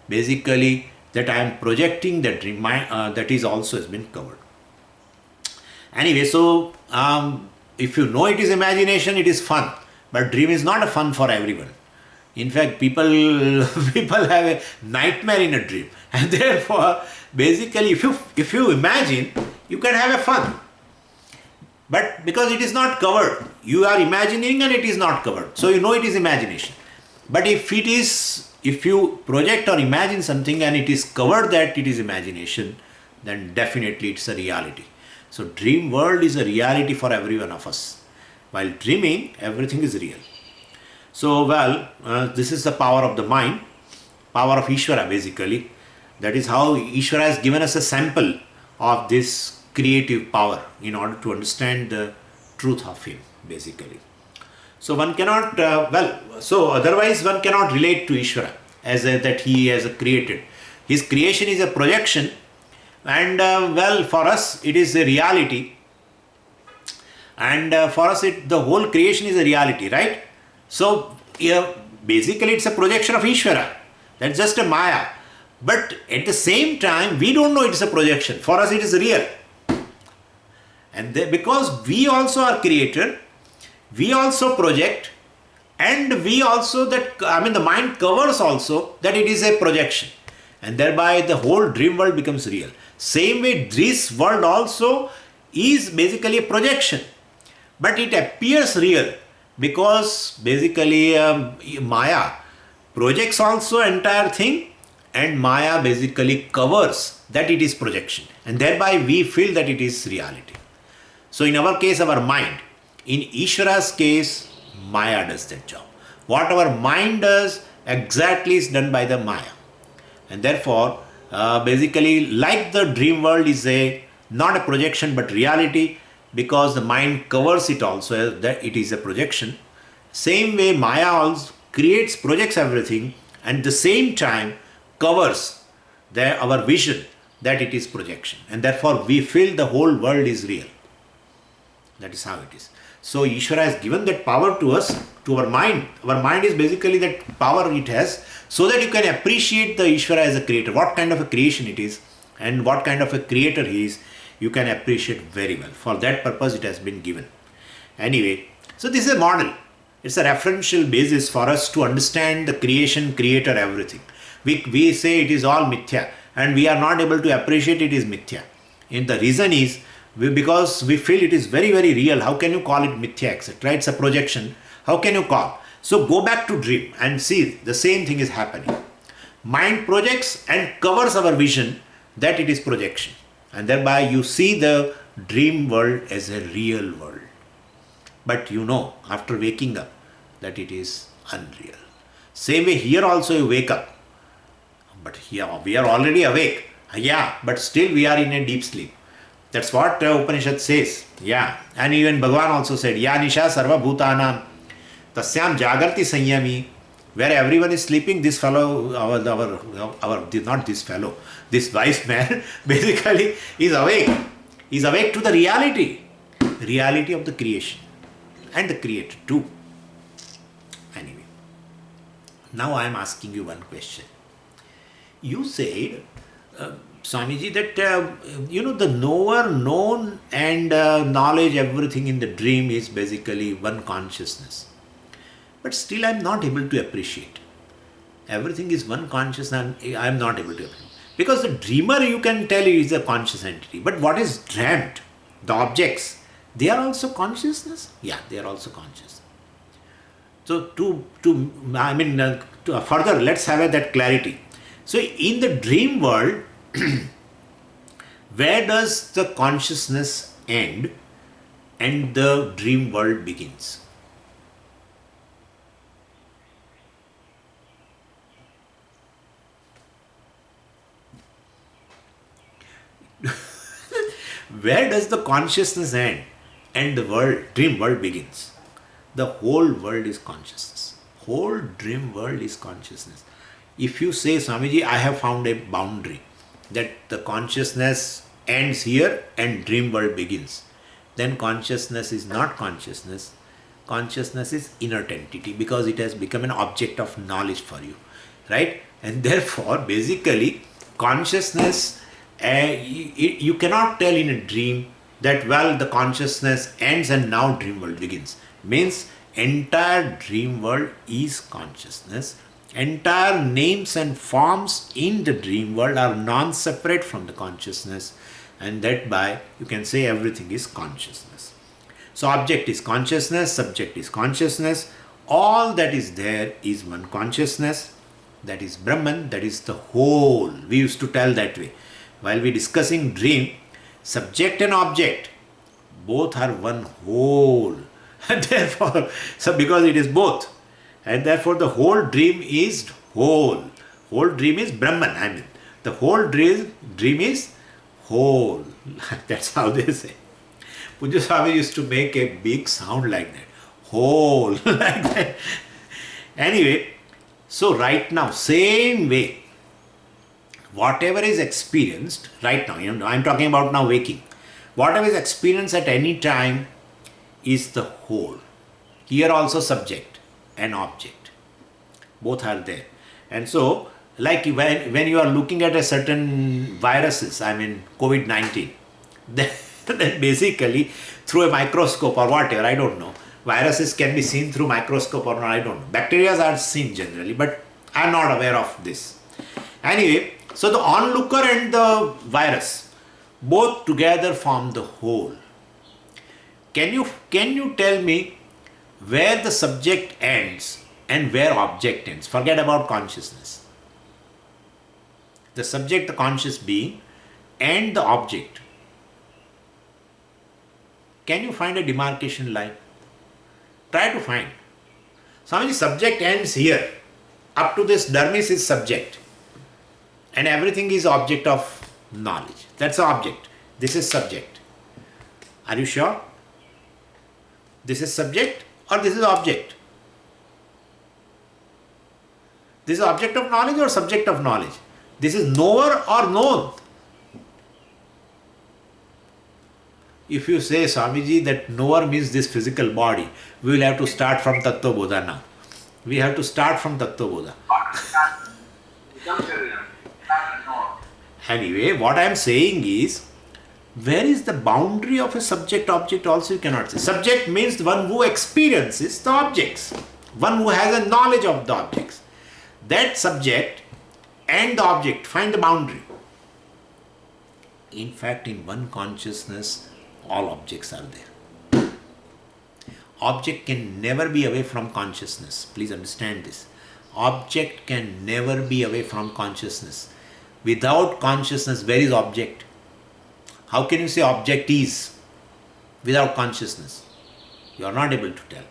Basically, that I am projecting the dream, that is also has been covered. Anyway, so if you know it is imagination, it is fun, but dream is not a fun for everyone. In fact, people have a nightmare in a dream, and therefore, basically, if you imagine, you can have a fun. But because it is not covered, you are imagining and it is not covered, so you know it is imagination. But if you project or imagine something and it is covered that it is imagination, then definitely it's a reality. So dream world is a reality for every one of us. While dreaming, everything is real. So, this is the power of the mind, power of Ishvara basically. That is how Ishvara has given us a sample of this creative power in order to understand the truth of him basically. So one cannot, otherwise one cannot relate to Ishvara as that he has created. His creation is a projection, and for us it is a reality, and for us the whole creation is a reality, right? So basically it's a projection of Ishvara. That's just a Maya. But at the same time, we don't know it's a projection. For us it is real. And because we also are creator, we also project, and we also the mind covers also that it is a projection, and thereby the whole dream world becomes real. Same way, this world also is basically a projection, but it appears real because basically Maya projects also entire thing, and Maya basically covers that it is projection, and thereby we feel that it is reality. So in our case, our mind. In Ishvara's case, Maya does that job. What our mind does exactly is done by the Maya. And therefore, basically, like the dream world is not a projection but reality, because the mind covers it also, that it is a projection. Same way, Maya also projects everything, and at the same time covers our vision that it is projection. And therefore, we feel the whole world is real. That is how it is. So Ishvara has given that power to us, to our mind. Our mind is basically that power it has, so that you can appreciate the Ishvara as a creator, what kind of a creation it is and what kind of a creator he is. You can appreciate very well. For that purpose it has been given. Anyway, so this is a model. It's a referential basis for us to understand the creation, creator, everything. We say it is all mithya, and we are not able to appreciate it is mithya. And the reason is, because we feel it is very, very real. How can you call it mithya, etc.? It's a projection. How can you call? So go back to dream and see the same thing is happening. Mind projects and covers our vision that it is projection. And thereby you see the dream world as a real world. But you know after waking up that it is unreal. Same way here also you wake up. But here we are already awake. Yeah, but still we are in a deep sleep. That's what Upanishad says. Yeah. And even Bhagavan also said, Ya Nisha Sarva Bhutanam Tasyam Jagarti Sanyami. Where everyone is sleeping, this fellow, not this fellow, this wise man basically is awake. He's awake to the reality of the creation and the creator too. Anyway, now I am asking you one question. You said, Swamiji, that the knower, known, and knowledge, everything in the dream is basically one consciousness. But still I am not able to appreciate. Everything is one consciousness and I am not able to appreciate. Because the dreamer, you can tell, is a conscious entity. But what is dreamt? The objects, they are also consciousness? Yeah, they are also conscious. So further, let's have that clarity. So in the dream world, where does the consciousness end and the dream world begins? where does the consciousness end and the world, dream world begins? The whole world is consciousness. Whole dream world is consciousness. If you say, Swamiji, I have found a boundary that the consciousness ends here and dream world begins, then consciousness is not consciousness. Consciousness is inert entity because it has become an object of knowledge for you, right? And therefore, basically, consciousness, you cannot tell in a dream that, well, the consciousness ends and now dream world begins. Means entire dream world is consciousness. Entire names and forms in the dream world are non-separate from the consciousness, and that by you can say everything is consciousness. So object is consciousness, subject is consciousness, all that is there is one consciousness, that is Brahman, that is the whole. We used to tell that way. While we discussing dream, subject and object, both are one whole. And therefore, so because it is both, and therefore the whole dream is whole. Whole dream is Brahman, I mean. The whole dream is whole. That's how they say. Pujya Swami used to make a big sound like that. Whole, like that. Anyway, so right now, same way, whatever is experienced right now, I'm talking about now waking. Whatever is experienced at any time is the whole. Here also subject and object. Both are there. And so, like when you are looking at a certain viruses, I mean COVID-19, then basically through a microscope or whatever, I don't know. Viruses can be seen through microscope or not, I don't know. Bacteria are seen generally, but I am not aware of this. Anyway, so the onlooker and the virus, both together form the whole. Can you tell me where the subject ends and where object ends? Forget about consciousness. The subject, the conscious being, and the object. Can you find a demarcation line? Try to find. Swamiji, subject ends here. Up to this dermis is subject. And everything is object of knowledge. That's the object. This is subject. Are you sure? This is subject or this is object? This is object of knowledge or subject of knowledge? This is knower or known? If you say, Swamiji, that knower means this physical body, we will have to start from Tattva Bodha now. We have to start from Tattva Bodha. Anyway, what I am saying is, where is the boundary of a subject-object also you cannot say. Subject means the one who experiences the objects, one who has a knowledge of the objects. That subject and the object find the boundary. In fact, in one consciousness, all objects are there. Object can never be away from consciousness. Please understand this. Object can never be away from consciousness. Without consciousness, where is object? How can you say object is without consciousness? You are not able to tell.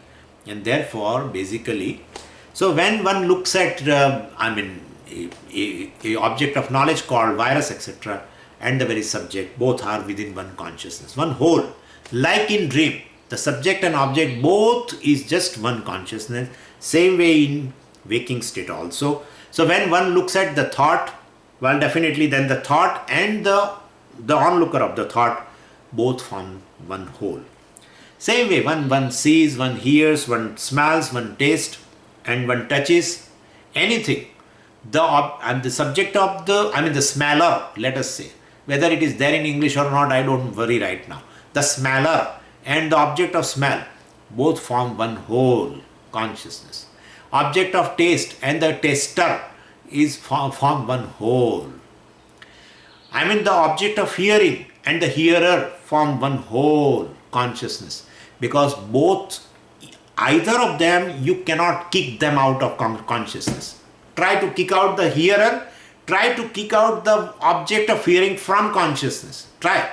And therefore, basically, so when one looks at, a object of knowledge called virus, etc., and the very subject, both are within one consciousness, one whole. Like in dream, the subject and object both is just one consciousness. Same way in waking state also. So when one looks at the thought, well, definitely then the thought and the onlooker of the thought both form one whole. Same way, one sees, one hears, one smells, one tastes, and one touches anything. The subject of the smeller, let us say, whether it is there in English or not, I don't worry right now. The smeller and the object of smell both form one whole consciousness. Object of taste and the taster is form one whole. The object of hearing and the hearer form one whole consciousness, because both, either of them, you cannot kick them out of consciousness. Try to kick out the hearer, try to kick out the object of hearing from consciousness. Try.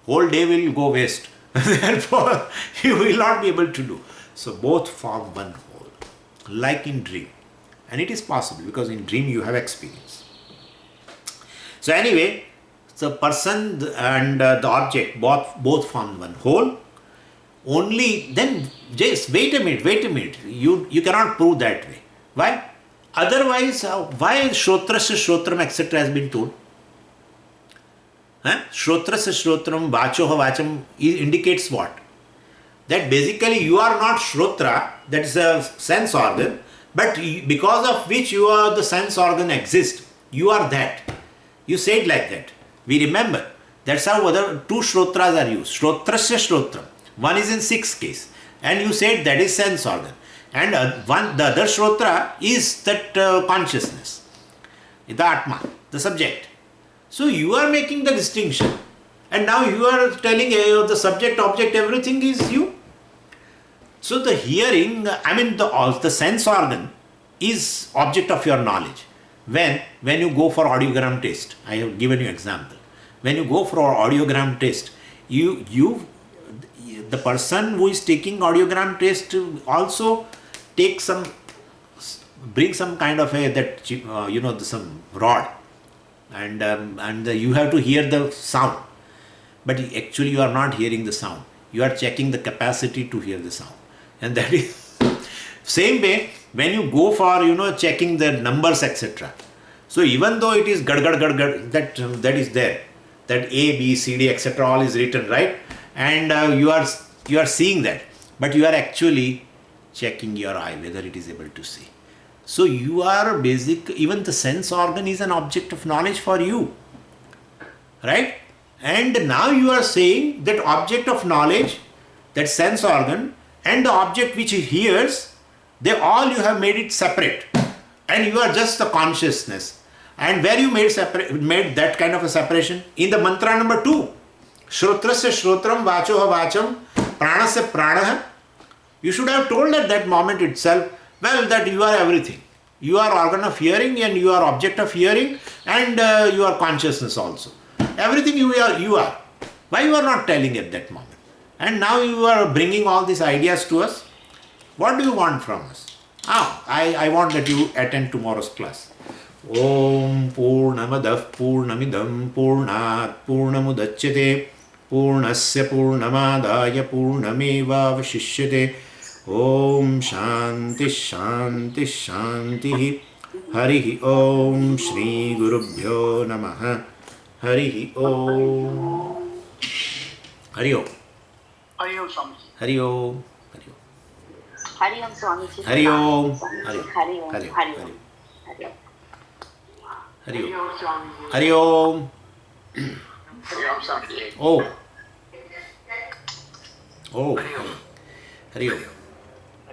Whole day will go waste. Therefore, you will not be able to do. So both form one whole, like in dream. And it is possible because in dream you have experience. So anyway, So person and the object both form one whole. Only then, just wait a minute. You cannot prove that way. Why? Otherwise, why Shrotrasya Shrotram etc. has been told? Shrotrasya Shrotram Vachoha Vacham indicates what? That basically you are not Shrotra, that is a sense organ, but because of which you are the sense organ exists. You are that. You said like that. We remember. That's how other two Shrotras are used. Shrotrasya Shrotram. One is in 6th case. And you said that is sense organ. And the other Shrotra is that consciousness. The Atma, the subject. So you are making the distinction. And now you are telling the subject, object, everything is you. So the hearing, the sense organ is object of your knowledge. When you go for audiogram test, I have given you example. When you go for audiogram test, the person who is taking audiogram test also bring some kind of some rod, and you have to hear the sound. But actually you are not hearing the sound. You are checking the capacity to hear the sound. And that is same way when you go for checking the numbers etc. So even though it is gad that is there, that A, B, C, D etc. all is written, right? And you are seeing that, but you are actually checking your eye whether it is able to see. So you are even the sense organ is an object of knowledge for you, right? And now you are saying that object of knowledge, that sense organ, and the object which hears, you have made it separate, and you are just the consciousness. And where you made that kind of a separation? In the mantra number 2, Shrotrasya Shrotram Vachoha Vacham Pranasya Pranaha. You should have told at that moment itself, well, that you are everything. You are organ of hearing, and you are object of hearing, and you are consciousness also. Everything you are. Why you are not telling at that moment? And now you are bringing all these ideas to us. What do you want from us? I want that you attend tomorrow's class. Om Purnamadah Purnamidam Purnat Purnamudachyate Purnasya Purnamadaya Purnameva Vashishyate. Om Shanti Shanti Shanti. Harihi Om Shri Gurubhyo Namaha. Harihi Om. Hari Om. Hari Om Swamiji. Hari Om. Hari Om Swamiji. Hari Om. Hari Om. Hari Om. Hari Om. Hari Om. Hari Om. Hari Om Swamiji. Oh. Hari Om.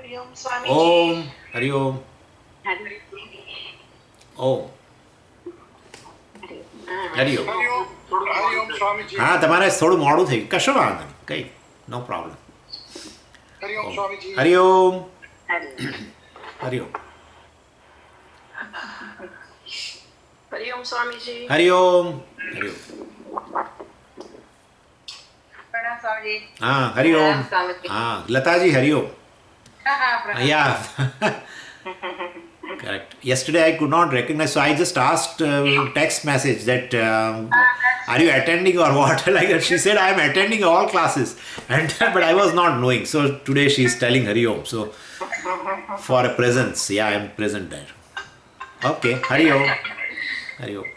Hari Om Swamiji. Om. Hari Om. Om. Hari Om. Hari Om Swamiji. હા તમારે થોડું મોડું થઈ ગયું, કશો વાંધો નહીં, કઈ no problem. Hari Om Swamiji. Hari Om. Hari Om. Hari Om Swamiji. Hari Om. Hari Om. Pranam Swamiji. હા હરિ ઓમ. હા લતાજી હરિ ઓમ. Yeah. Correct. Yesterday I could not recognize, so I just asked text message that are you attending or what? Like that. She said I am attending all classes, and but I was not knowing. So today she is telling Hari Om. So for a presence, yeah, I am present there. Okay, Hari Om. Hari Om.